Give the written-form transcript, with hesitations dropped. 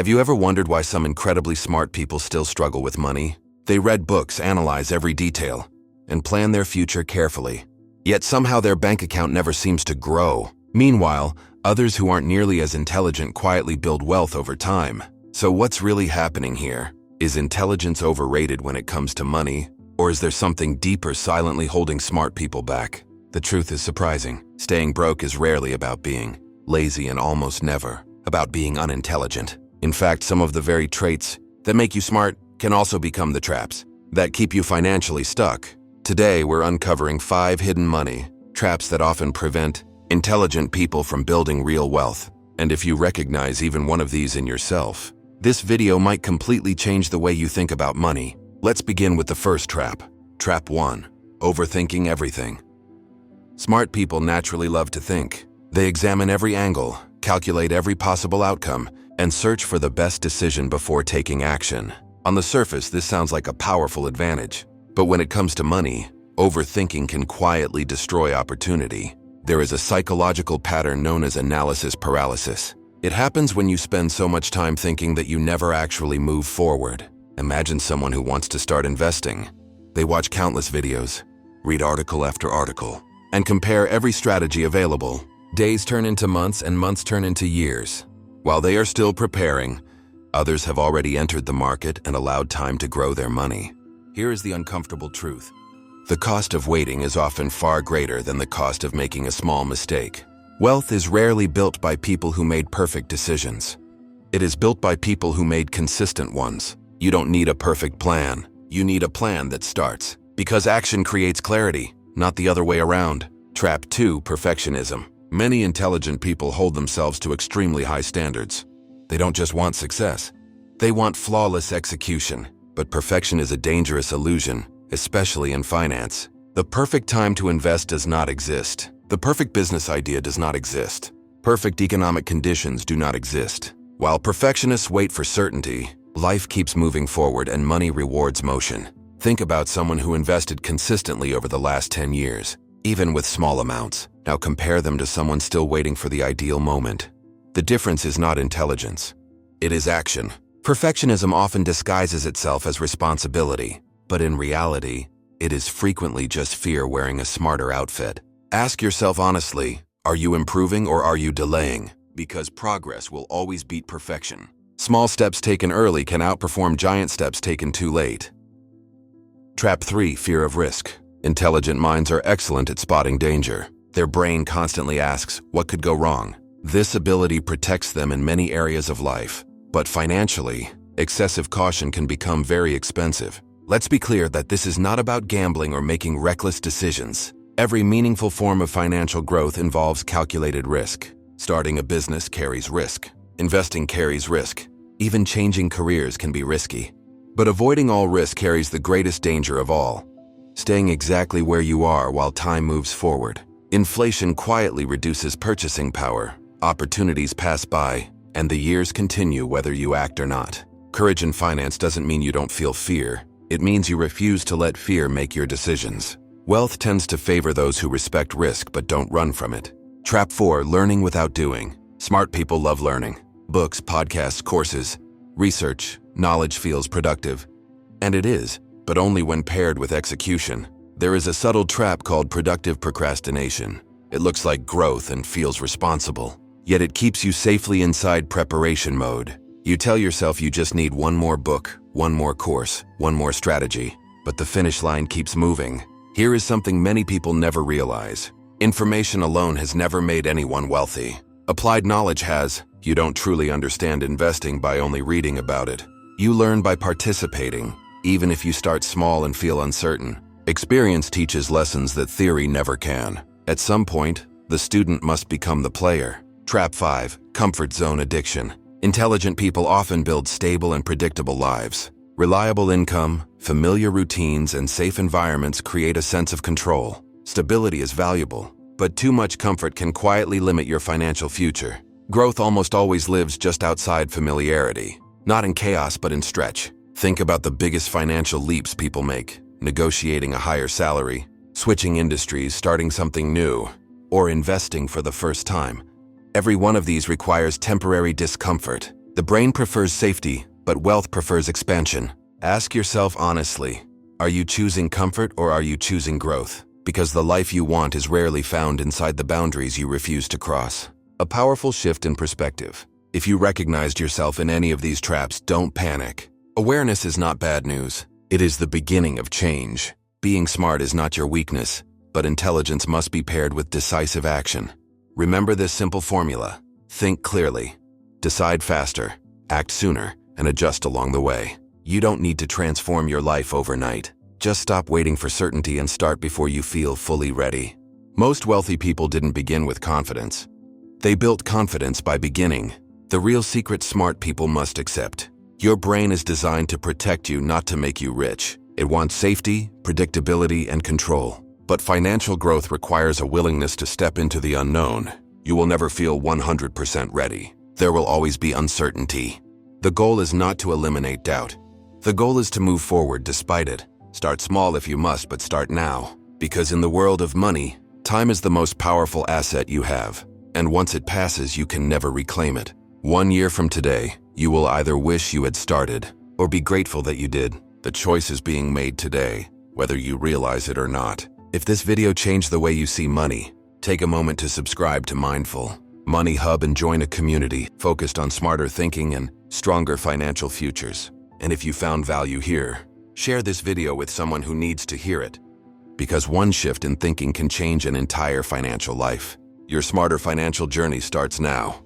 Have you ever wondered why some incredibly smart people still struggle with money? They read books, analyze every detail, and plan their future carefully. Yet somehow their bank account never seems to grow. Meanwhile, others who aren't nearly as intelligent quietly build wealth over time. So what's really happening here? Is intelligence overrated when it comes to money? Or is there something deeper silently holding smart people back? The truth is surprising. Staying broke is rarely about being lazy and almost never about being unintelligent. In fact, some of the very traits that make you smart can also become the traps that keep you financially stuck. Today, we're uncovering 5 hidden money traps that often prevent intelligent people from building real wealth. And if you recognize even one of these in yourself, this video might completely change the way you think about money. Let's begin with the first trap. Trap 1. Overthinking everything. Smart people naturally love to think. They examine every angle, calculate every possible outcome, and search for the best decision before taking action. On the surface, this sounds like a powerful advantage. But when it comes to money, overthinking can quietly destroy opportunity. There is a psychological pattern known as analysis paralysis. It happens when you spend so much time thinking that you never actually move forward. Imagine someone who wants to start investing. They watch countless videos, read article after article, and compare every strategy available. Days turn into months and months turn into years. While they are still preparing, others have already entered the market and allowed time to grow their money. Here is the uncomfortable truth. The cost of waiting is often far greater than the cost of making a small mistake. Wealth is rarely built by people who made perfect decisions. It is built by people who made consistent ones. You don't need a perfect plan. You need a plan that starts. Because action creates clarity, not the other way around. Trap 2. Perfectionism. Many intelligent people hold themselves to extremely high standards. They don't just want success. They want flawless execution. But perfection is a dangerous illusion, especially in finance. The perfect time to invest does not exist. The perfect business idea does not exist. Perfect economic conditions do not exist. While perfectionists wait for certainty, life keeps moving forward and money rewards motion. Think about someone who invested consistently over the last 10 years, even with small amounts. Now compare them to someone still waiting for the ideal moment. The difference is not intelligence. It is action. Perfectionism often disguises itself as responsibility, but in reality, it is frequently just fear wearing a smarter outfit. Ask yourself honestly, are you improving or are you delaying? Because progress will always beat perfection. Small steps taken early can outperform giant steps taken too late. Trap 3. Fear of risk. Intelligent minds are excellent at spotting danger. Their brain constantly asks, what could go wrong? This ability protects them in many areas of life. But financially, excessive caution can become very expensive. Let's be clear that this is not about gambling or making reckless decisions. Every meaningful form of financial growth involves calculated risk. Starting a business carries risk. Investing carries risk. Even changing careers can be risky. But avoiding all risk carries the greatest danger of all. Staying exactly where you are while time moves forward. Inflation quietly reduces purchasing power. Opportunities pass by, and the years continue whether you act or not. Courage in finance doesn't mean you don't feel fear. It means you refuse to let fear make your decisions. Wealth tends to favor those who respect risk but don't run from it. Trap 4. Learning without doing. Smart people love learning. Books, podcasts, courses, research, knowledge feels productive. And it is, but only when paired with execution. There is a subtle trap called productive procrastination. It looks like growth and feels responsible, yet it keeps you safely inside preparation mode. You tell yourself you just need one more book, one more course, one more strategy, but the finish line keeps moving. Here is something many people never realize. Information alone has never made anyone wealthy. Applied knowledge has. You don't truly understand investing by only reading about it. You learn by participating, even if you start small and feel uncertain. Experience teaches lessons that theory never can. At some point, the student must become the player. Trap 5. Comfort zone addiction. Intelligent people often build stable and predictable lives. Reliable income, familiar routines, and safe environments create a sense of control. Stability is valuable, but too much comfort can quietly limit your financial future. Growth almost always lives just outside familiarity, not in chaos but in stretch. Think about the biggest financial leaps people make: negotiating a higher salary, switching industries, starting something new, or investing for the first time. Every one of these requires temporary discomfort. The brain prefers safety, but wealth prefers expansion. Ask yourself honestly, are you choosing comfort or are you choosing growth? Because the life you want is rarely found inside the boundaries you refuse to cross. A powerful shift in perspective. If you recognized yourself in any of these traps, don't panic. Awareness is not bad news. It is the beginning of change. Being smart is not your weakness, but intelligence must be paired with decisive action. Remember this simple formula. Think clearly, decide faster, act sooner, and adjust along the way. You don't need to transform your life overnight. Just stop waiting for certainty and start before you feel fully ready. Most wealthy people didn't begin with confidence. They built confidence by beginning. The real secret smart people must accept. Your brain is designed to protect you, not to make you rich. It wants safety, predictability, and control. But financial growth requires a willingness to step into the unknown. You will never feel 100% ready. There will always be uncertainty. The goal is not to eliminate doubt. The goal is to move forward despite it. Start small if you must, but start now. Because in the world of money, time is the most powerful asset you have. And once it passes, you can never reclaim it. 1 year from today, you will either wish you had started or be grateful that you did. The choice is being made today, whether you realize it or not. If this video changed the way you see money, take a moment to subscribe to Mindful Money Hub and join a community focused on smarter thinking and stronger financial futures. And if you found value here, share this video with someone who needs to hear it. Because one shift in thinking can change an entire financial life. Your smarter financial journey starts now.